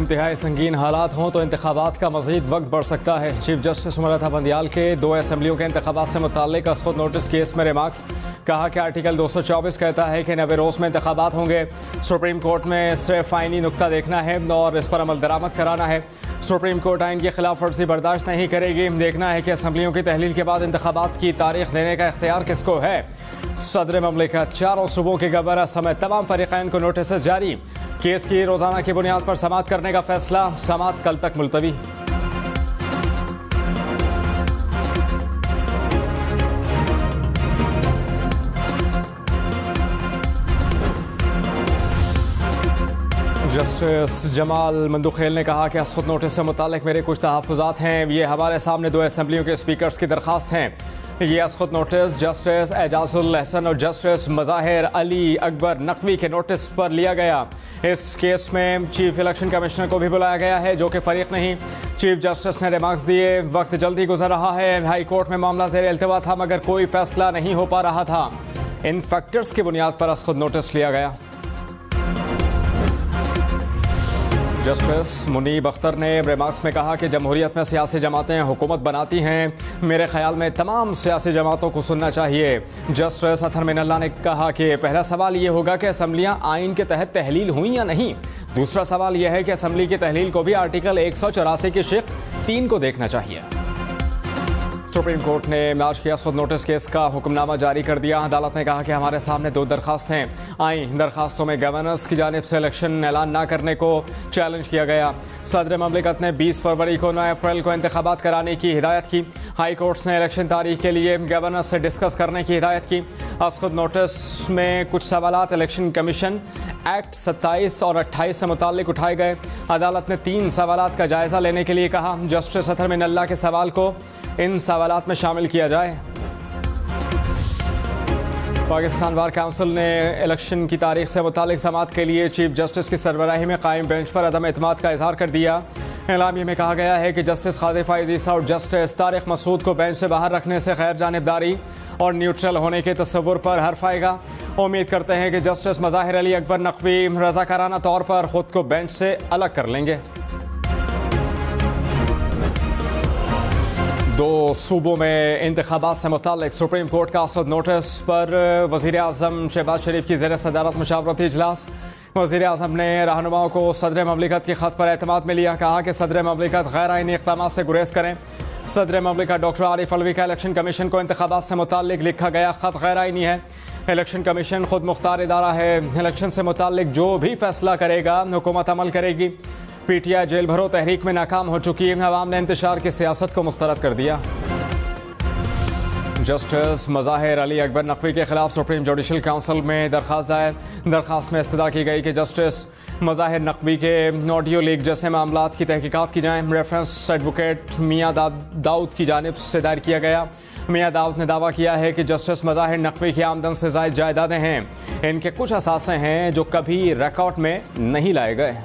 इंतहाई संगीन हालात हों तो इंतखाबात का मज़ीद वक्त बढ़ सकता है। चीफ जस्टिस उमर बंदियाल के 2 असम्बलियों के इंतखाबात से मुताल्लिक असखुद नोटिस केस में रिमार्क्स। कहा कि आर्टिकल 224 कहता है कि नवे रोज़ में इंतखाबात होंगे। सुप्रीम कोर्ट में सिर्फ आइनी नुक्ता देखना है और इस पर अमल दरामद कराना है। सुप्रीम कोर्ट आइन की खिलाफ वर्जी बर्दाश्त नहीं करेगी। देखना है कि असम्बलियों की तहलील के बाद इंतखाबात की तारीख देने का इख्तियार किसको है। सदर ममलिकत, चारों सूबों के गवर्नर समेत तमाम फरीक़ैन को नोटिस जारी। केस की रोजाना की बुनियाद पर समाअत करने का फैसला। समाअत कल तक मुलतवी। जस्टिस जमाल मंदुखेल ने कहा कि असखुद नोटिस से मुताल्लिक मेरे कुछ तहफ़्फ़ुज़ात हैं। ये हमारे सामने 2 असम्बलियों के स्पीकर्स की दरख्वास्त हैं। ये असखुद नोटिस जस्टिस एजाजुल हसन और जस्टिस मज़ाहिर अली अकबर नकवी के नोटिस पर लिया गया। इस केस में चीफ इलेक्शन कमिश्नर को भी बुलाया गया है, जो कि फ़रीक नहीं। चीफ जस्टिस ने रिमार्क्स दिए। वक्त जल्दी गुजर रहा है। हाई कोर्ट में मामला ज़ेर इल्तिवा था मगर कोई फैसला नहीं हो पा रहा था। इन फैक्टर्स की बुनियाद पर असखुद नोटिस लिया गया। जस्टिस मुनीब अख्तर ने रिमार्क्स में कहा कि जमहूरियत में सियासी जमातें हुकूमत बनाती हैं। मेरे ख्याल में तमाम सियासी जमातों को सुनना चाहिए। जस्टिस अतहर मिनल्ला ने कहा कि पहला सवाल ये होगा कि असम्बलियाँ आइन के तहत तहलील हुई या नहीं। दूसरा सवाल यह है कि असम्बली की तहलील को भी आर्टिकल 184 की शिक 3 को देखना चाहिए। सुप्रीम कोर्ट ने मार्च के असखुद नोटिस केस का हुक्मनामा जारी कर दिया। अदालत ने कहा कि हमारे सामने 2 दरखास्तें आई। दरखास्तों में गवर्नर्स की जानिब से इलेक्शन ऐलान न करने को चैलेंज किया गया। सदर ममलिकत ने 20 फरवरी को 9 अप्रैल को इंतखाबात कराने की हिदायत की। हाई कोर्ट्स ने इलेक्शन तारीख के लिए गवर्नर से डिस्कस करने की हिदायत की। असखुद नोटिस में कुछ सवालात इलेक्शन कमीशन एक्ट 27 और 28 से मुताल्लिक उठाए गए। अदालत ने 3 सवालात का जायज़ा लेने के लिए कहा। जस्टिस अतहर मिनल्ला के सवाल को इन सवालात में शामिल किया जाए। पाकिस्तान बार काउंसिल ने इलेक्शन की तारीख से मुतालिक समाअत के लिए चीफ जस्टिस की सरबराही में कायम बेंच पर अदम एतमाद का इजहार कर दिया। एलामिया में कहा गया है कि जस्टिस काज़ी फ़ाइज़ ईसा और जस्टिस तारिक मसूद को बेंच से बाहर रखने से गैर जानिबदारी और न्यूट्रल होने के तस्वुर पर हर्फ आएगा। उम्मीद करते हैं कि जस्टिस मज़ाहिर अली अकबर नकवी रज़ाकाराना तौर पर खुद को बेंच से अलग कर लेंगे। 2 सूबों में इंतखाबात से मुताल्लिक सुप्रीम कोर्ट का असद नोटिस पर वज़ीर आज़म शहबाज शरीफ की ज़ेर सदारत मुशावरती इजलास। वज़ीर आज़म ने रहनुमाओं को सदर ममलिकत के ख़त पर एतमाद में लिया। कहा कि सदर ममलिकत गैर आइनी इक़दामात से गुरेज करें। सदर ममलिकत डॉक्टर आरिफ अलवी का इलेक्शन कमीशन को इंतखाबात से मुताल्लिक लिखा गया ख़त गैर आइनी है। इलेक्शन कमीशन खुद मुख्तार इदारा है। इलेक्शन से मुताल्लिक जो भी फैसला करेगा हुकूमत अमल करेगी। पीटीआई जेल भरो तहरीक में नाकाम हो चुकी है। अवाम ने इंतशार की सियासत को मुस्तरद कर दिया। जस्टिस मज़ाहिर अली अकबर नकवी के खिलाफ सुप्रीम जुडिशल काउंसिल में दरख्वास्त दायर। दरख्वास्त में इस्तदा की गई कि जस्टिस मज़ाहिर नकवी के ऑडियो लीक जैसे मामलात की तहकीकात की जाएँ। रेफरेंस एडवोकेट मियाँ दाऊद की जानिब से दायर किया गया। मियाँ दाऊद ने दावा किया है कि जस्टिस मज़ाहिर नकवी की आमदन से ज़ायद जायदादें हैं। इनके कुछ असासे हैं जो कभी रिकॉर्ड में नहीं लाए गए।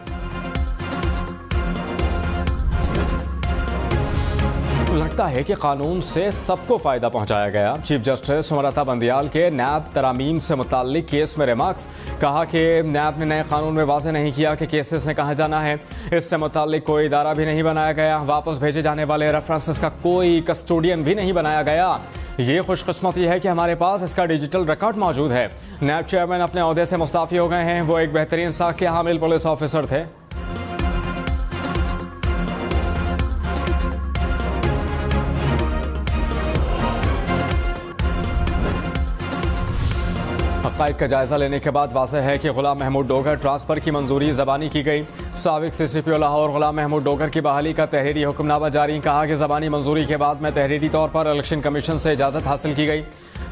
लगता है कि कानून से सबको फ़ायदा पहुंचाया गया। चीफ जस्टिस उमर बंदियाल के नैब तरामीम से मुताल्लिक केस में रिमार्क्स। कहा कि नैब ने नए कानून में वाज़ेह नहीं किया कि केसेस ने कहाँ जाना है। इससे मुताल्लिक कोई इदारा भी नहीं बनाया गया। वापस भेजे जाने वाले रेफरेंसेस का कोई कस्टोडियन भी नहीं बनाया गया। ये खुशकिस्मती है कि हमारे पास इसका डिजिटल रिकॉर्ड मौजूद है। नैब चेयरमैन अपने ओहदे से मुस्ताफ़ी हो गए हैं। वो एक बेहतरीन साख के हामिल पुलिस ऑफिसर थे। हक़ाइक़ का जायज़ा लेने के बाद वाज़ेह है कि ग़ुलाम महमूद डोगर ट्रांसफ़र की मंजूरी ज़बानी की गई। साबिक़ CCPO लाहौर ग़ुलाम महमूद डोगर की बहाली का तहरीरी हुक्मनामा जारी। कहा कि ज़बानी मंजूरी के बाद में तहरीरी तौर पर इलेक्शन कमीशन से इजाज़त हासिल की गई।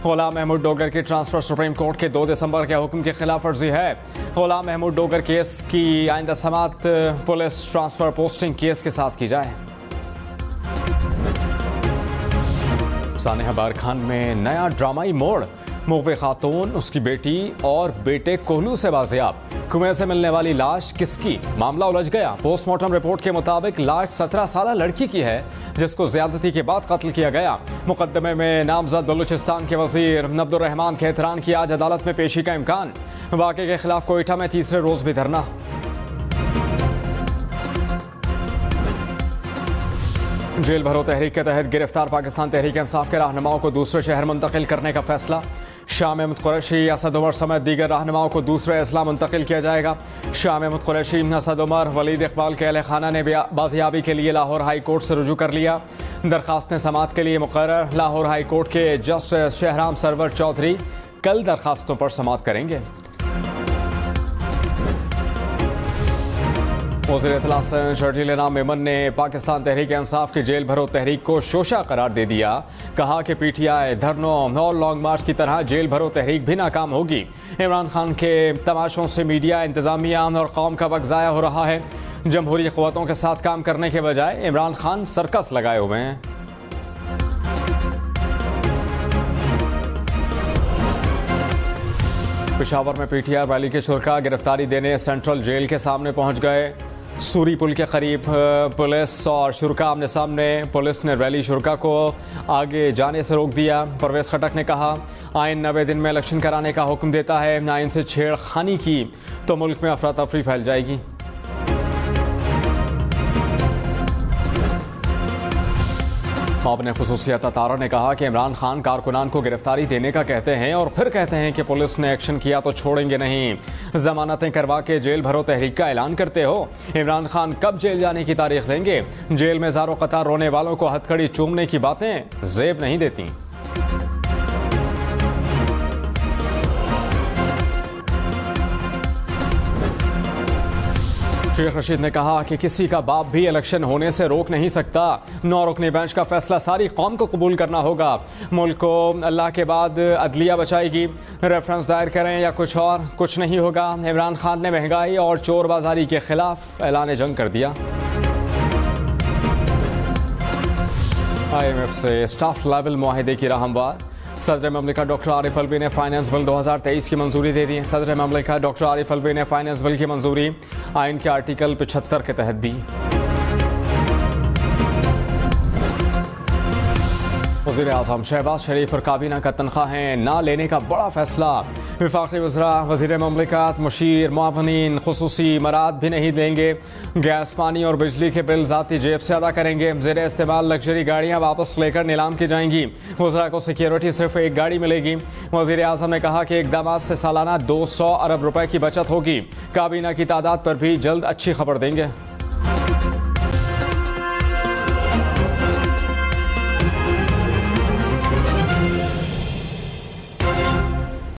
ग़ुलाम महमूद डोगर की ट्रांसफ़र सुप्रीम कोर्ट के 2 दिसंबर के हुक्म की खिलाफ वर्जी है। ग़ुलाम महमूद डोगर केस की आइंदा समाअत पुलिस ट्रांसफ़र पोस्टिंग केस के साथ की जाए। सानिया बार खान में नया ड्रामाई मोड़। मुग़्वे खातून, उसकी बेटी और बेटे कोहलू से बाज़ियाब। कुएं से मिलने वाली लाश किसकी? मामला उलझ गया। पोस्टमार्टम रिपोर्ट के मुताबिक लाश 17 साल लड़की की है जिसको ज़्यादती के बाद कत्ल किया गया। मुकदमे में नामजद बलूचिस्तान के वज़ीर अब्दुर्रहमान खेतरान की आज अदालत में पेशी का इम्कान। वाक़े के खिलाफ कोयटा में तीसरे रोज़ भी धरना। जेल भरो तहरीक के तहत गिरफ्तार पाकिस्तान तहरीक इंसाफ के रहनुमाओं को दूसरे शहर मुंतकिल करने का फैसला। शाम अहमद कुरैशी, असद उमर समेत दीगर रहनुमाओं को दूसरे अजला मुंतकिल किया जाएगा। शाम अहमद कुरैशी, असद उमर, वलीद इकबाल के अहल खाना ने बाजियाबी के लिए लाहौर हाई कोर्ट से रुजू कर लिया। दरखास्तें समाअत के लिए मुकर्रर। लाहौर हाई कोर्ट के जस्टिस शहराम सरवर चौधरी कल दरखास्तों पर समाअत करेंगे। वज़ीर इत्तला शर्जील इनाम मेमन ने पाकिस्तान तहरीक इंसाफ की जेल भरो तहरीक को शोशा करार दे दिया। कहा कि पीटीआई धरनों और लॉन्ग मार्च की तरह जेल भरो तहरीक भी नाकाम होगी। इमरान खान के तमाशों से मीडिया, इंतजामिया और कौम का वक्त ज़ाया हो रहा है। जमहूरी क़ुव्वतों के साथ काम करने के बजाय इमरान खान सर्कस लगाए हुए हैं। पेशावर में पीटीआई रैली के शुरका गिरफ्तारी देने सेंट्रल जेल के सामने पहुंच गए। सूरी पुल के करीब पुलिस और शुरका आमने सामने। पुलिस ने रैली शुरका को आगे जाने से रोक दिया। परवेज खटक ने कहा, आइन 90 दिन में इलेक्शन कराने का हुक्म देता है। आइन से छेड़खानी की तो मुल्क में अफरा तफरी फैल जाएगी। मामले खुसूसियत तारा ने कहा कि इमरान खान कारकुनान को गिरफ्तारी देने का कहते हैं और फिर कहते हैं कि पुलिस ने एक्शन किया तो छोड़ेंगे नहीं। जमानतें करवा के जेल भरो तहरीक का ऐलान करते हो। इमरान खान कब जेल जाने की तारीख देंगे? जेल में ज़ारो कतार रोने वालों को हथकड़ी चूमने की बातें जेब नहीं देती। शेख रशीद ने कहा कि किसी का बाप भी इलेक्शन होने से रोक नहीं सकता। 9 रुकनी बेंच का फैसला सारी कौम को कबूल करना होगा। मुल्क को अल्लाह के बाद अदलिया बचाएगी। रेफरेंस दायर करें या कुछ और, कुछ नहीं होगा। इमरान खान ने महंगाई और चोर बाजारी के खिलाफ ऐलान जंग कर दिया। IMF से स्टाफ लेवल मुआहदे की राह हमवार। सदर ममलिकत डॉक्टर आरिफ अलवी ने फाइनेंस बिल 2023 की मंजूरी दे दी। सदर ममलिकत डॉक्टर आरिफ अलवी ने फाइनेंस बिल की मंजूरी आइन के आर्टिकल 75 के तहत दी। वज़ीर आज़म शहबाज शरीफ और काबीना का तनख्वाहें ना लेने का बड़ा फैसला। वफाकी वज़रा, वज़ीर ममलिकत, मुशीर, मुआवनीन खुसूसी मराद भी नहीं देंगे। गैस, पानी और बिजली के बिल ज़ाती जेब से अदा करेंगे। ज़ेर इस्तेमाल लग्जरी गाड़ियाँ वापस लेकर नीलाम की जाएंगी। वज़रा को सिक्योरिटी सिर्फ एक गाड़ी मिलेगी। वज़ीर आज़म ने कहा कि इक़दामात से सालाना 200 अरब रुपए की बचत होगी। काबीना की तादाद पर भी जल्द अच्छी खबर देंगे।